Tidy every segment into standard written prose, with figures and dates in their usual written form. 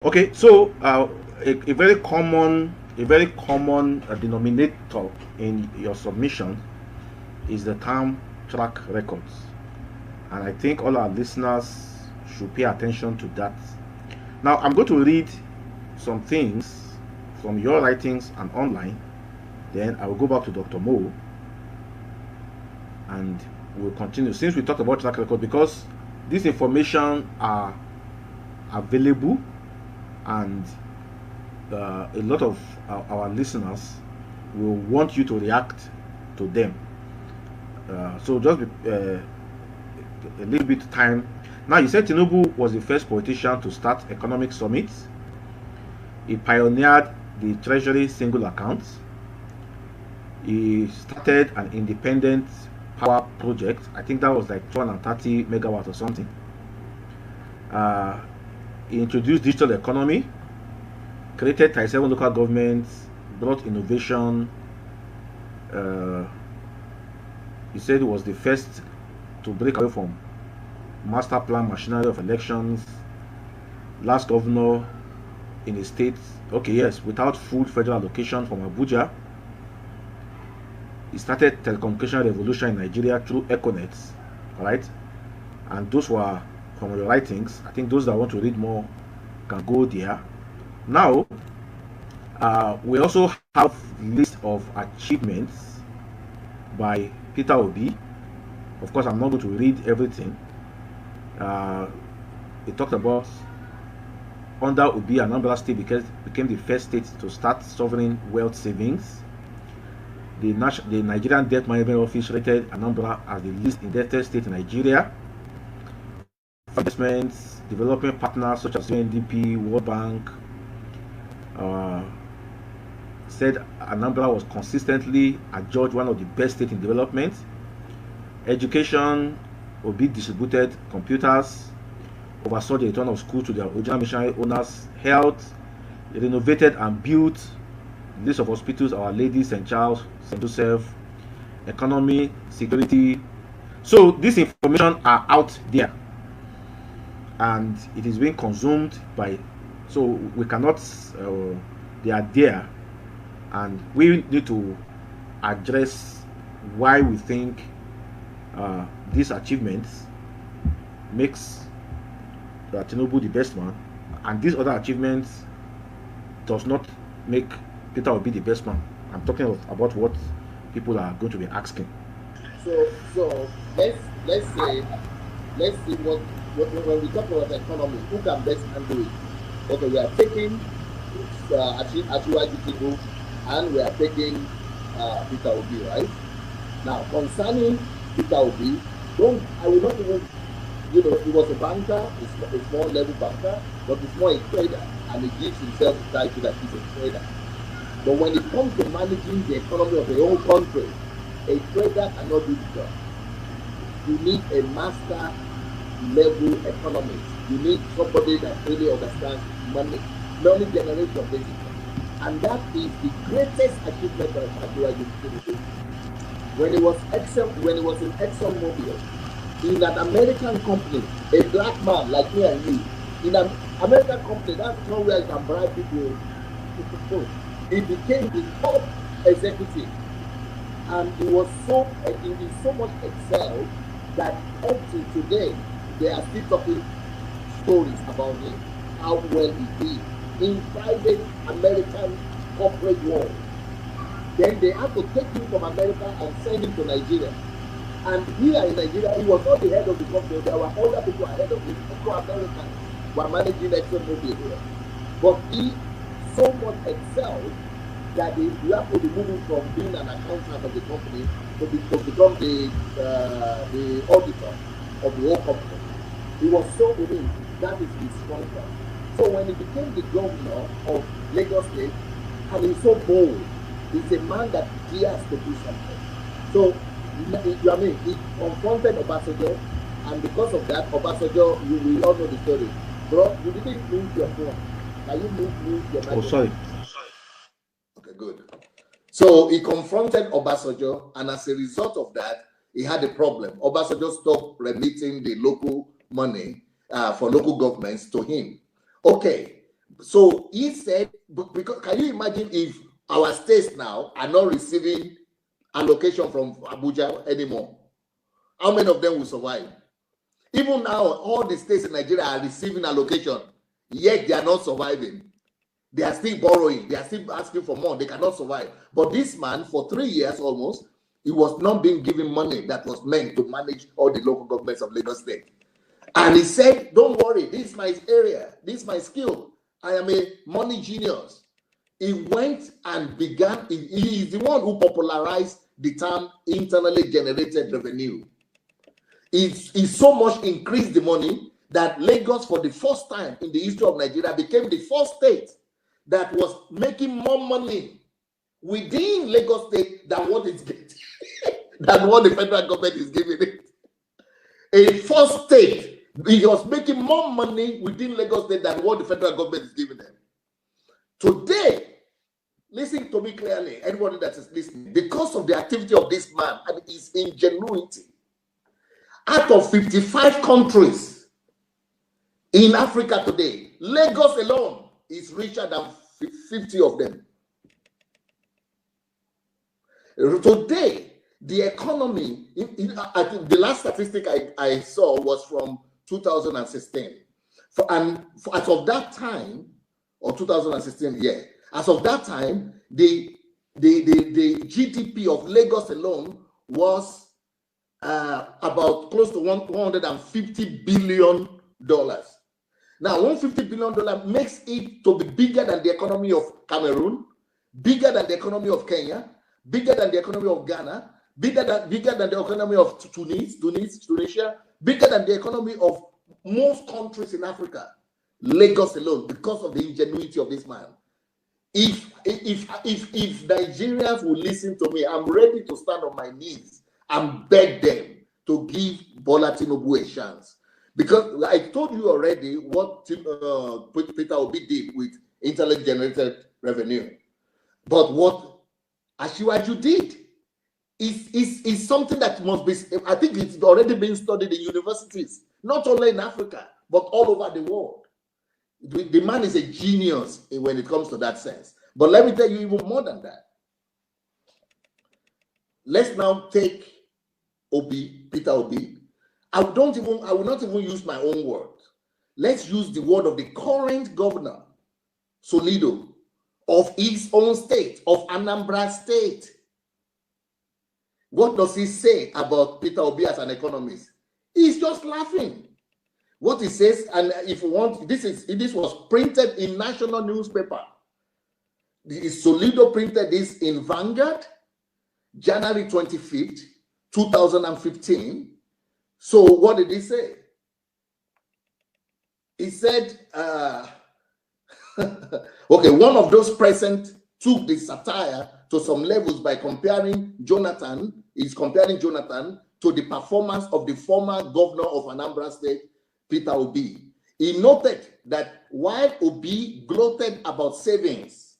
Okay, so a very common denominator in your submission is the term track records, and I think all our listeners should pay attention to that. Now, I'm going to read some things from your writings and online. Then I will go back to Dr. Mo, and we'll continue since we talked about track record, because this information are available, and a lot of our listeners will want you to react to them. So just a little bit of time. Now, you said Tinubu was the first politician to start economic summits. He pioneered the Treasury single account. He started an independent power project. I think that was like 230 megawatts or something. He introduced digital economy, created 37 local governments, brought innovation. He said he was the first to break away from master plan machinery of elections. Last governor in a state, okay, yes, without full federal allocation from Abuja. He started telecommunication revolution in Nigeria through Econets, right? And those were from your writings. I think those that want to read more can go there. Now, we also have list of achievements by Peter Obi. Of course, I'm not going to read everything. He talked about under Obi, Anambra State became the first state to start sovereign wealth savings. The Nigerian Debt Management Office rated Anambra as the least indebted state in Nigeria. Investments, development partners such as UNDP, World Bank, said Anambra was consistently adjudged one of the best states in development. Education, Obi distributed computers, oversaw the return of schools to their original missionary owners. Health, renovated and built list of hospitals, Our Lady, St. Charles, St. Joseph. Economy, security. So this information are out there, and it is being consumed by, so we cannot, they are there, and we need to address why we think these achievements makes Tinubu the best man, and these other achievements does not make Peter Obi the best man. I'm talking about what people are going to be asking. So let's see what when we talk about the economy, who can best handle it? Okay, we are taking Adelaja Tinubu, and we are taking Peter Obi, right? Now, concerning Peter Obi, I will not even, he was a banker, a small level banker, but he's more a trader, and he gives himself the title that he's a trader. But when it comes to managing the economy of the whole country, a trader cannot do the job. You need a master level economist. You need somebody that really understands money generation basically. And that is the greatest achievement of Adelaja Tinubu. When he was in ExxonMobil, in an American company, a black man like me and you, in an American company, that's not where you can bribe people. He became the top executive, and he so much excelled that up to today they are still talking stories about him, how well he did in private American corporate world. Then they had to take him from America and send him to Nigeria. And here in Nigeria, he was not the head of the company. There were other people ahead of him. Afro-Americans were managing ExxonMobil here. But he so much excelled that you have to be moving from being an accountant of the company to become the auditor of the whole company. He was so winning. That is his strong point. So when he became the governor of Lagos State, and he's so bold, he's a man that dares to do something. So, he confronted Obasanjo, and because of that, Obasanjo, we all know the story. Bro, you didn't move your phone. Can you move your microphone? Oh, sorry. Okay, good. So he confronted Obasanjo, and as a result of that, he had a problem. Obasanjo stopped remitting the local money for local governments to him. Okay, So he said, because can you imagine if our states now are not receiving allocation from Abuja anymore? How many of them will survive? Even now, all the states in Nigeria are receiving allocation, yet they are not surviving. They are still borrowing. They are still asking for more. They cannot survive. But this man, for 3 years almost, he was not being given money that was meant to manage all the local governments of Lagos State. And he said, don't worry, this is my area. This is my skill. I am a money genius. He went and began, he is the one who popularized the term internally generated revenue. He so much increased the money that Lagos, for the first time in the history of Nigeria, became the first state that was making more money within Lagos State than what it's getting, than what the federal government is giving it. A first state, it was making more money within Lagos State than what the federal government is giving them. Today, listen to me clearly, anybody that is listening, because of the activity of this man and his ingenuity, out of 55 countries in Africa today, Lagos alone is richer than 50 of them. Today, the economy, I think the last statistic I saw was from 2016. As of that time, or 2016, yeah, as of that time, the GDP of Lagos alone was about close to $150 billion. Now, $150 billion makes it to be bigger than the economy of Cameroon, bigger than the economy of Kenya, bigger than the economy of Ghana, bigger than the economy of Tunisia, bigger than the economy of most countries in Africa. Lagos alone, because of the ingenuity of this man. If Nigerians will listen to me, I'm ready to stand on my knees and beg them to give Bola Tinubu a chance. Because I told you already what Peter Obi did with internally generated revenue. But what Asiwaju did is something that must be, I think it's already been studied in universities, not only in Africa, but all over the world. The man is a genius when it comes to that sense. But let me tell you even more than that. Let's now take Peter Obi. I will not even use my own word. Let's use the word of the current governor, Solido, of his own state, of Anambra State. What does he say about Peter Obi as an economist? He's just laughing. What he says, and if you want, this was printed in national newspaper. Solido printed this in Vanguard, January 25th, 2015. So what did he say? He said, okay, one of those present took the satire to some levels by comparing Jonathan to the performance of the former governor of Anambra State, Peter Obi. He noted that while Obi gloated about savings,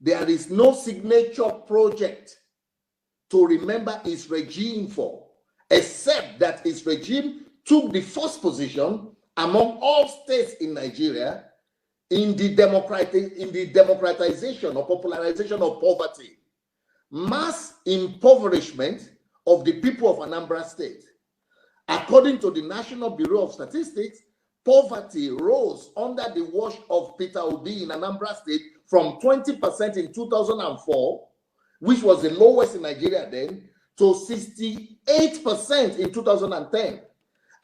there is no signature project to remember his regime for, except that his regime took the first position among all states in Nigeria in the democratization or popularization of poverty, mass impoverishment of the people of Anambra State. According to the National Bureau of Statistics, poverty rose under the watch of Peter Obi in Anambra State from 20% in 2004, which was the lowest in Nigeria then, to 68% in 2010,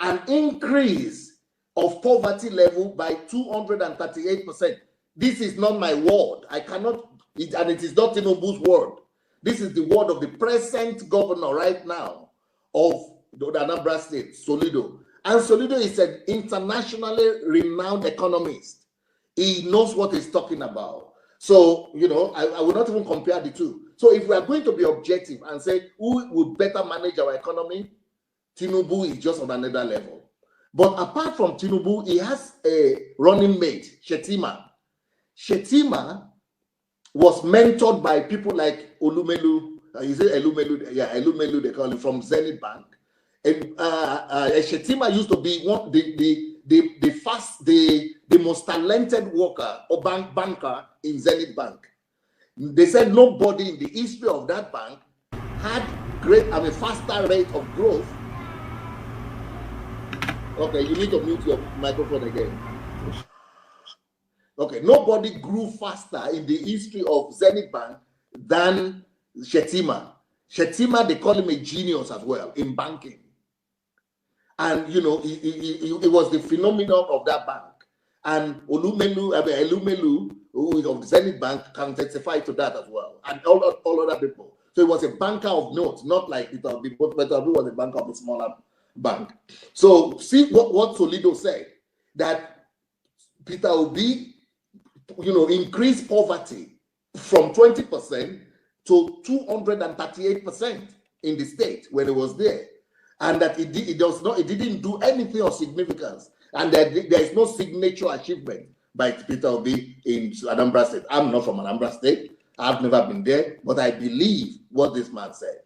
an increase of poverty level by 238%. This is not my word. I cannot, and it is not TINUBU's word. This is the word of the present governor right now of the Anambra State, Solido. And Solido is an internationally renowned economist. He knows what he's talking about. So, you know, I will not even compare the two. So if we are going to be objective and say who would better manage our economy, TINUBU is just on another level. But apart from TINUBU, he has a running mate, Shetima. Shetima was mentored by people like Olumelu, is it Elumelu? Yeah, Elumelu, they call him, from Zenith Bank. And Shetima used to be the most talented worker or banker in Zenith Bank. They said nobody in the history of that bank had faster rate of growth. Okay, you need to mute your microphone again. Okay, nobody grew faster in the history of Zenith Bank than Shetima. Shetima, they call him a genius as well in banking. And, you know, it was the phenomenon of that bank. And Elumelu, who is of the Zenith Bank, can testify to that as well. And all other people. So it was a banker of note, not like Peter Obi, but Peter Obi was a banker of a smaller bank. So see what Solido said, that Peter Obi, you know, increased poverty from 20% to 238% in the state when it was there. And that it didn't do anything of significance. And there is no signature achievement by Peter Obi in Anambra State. I'm not from Anambra State. I've never been there, but I believe what this man said.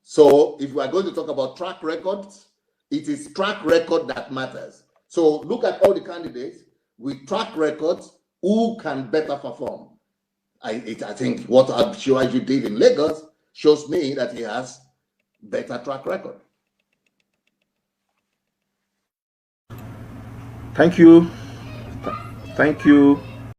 So if we are going to talk about track records, it is track record that matters. So look at all the candidates with track records who can better perform. I think what Shiwaju did in Lagos shows me that he has better track record. Thank you. Thank you.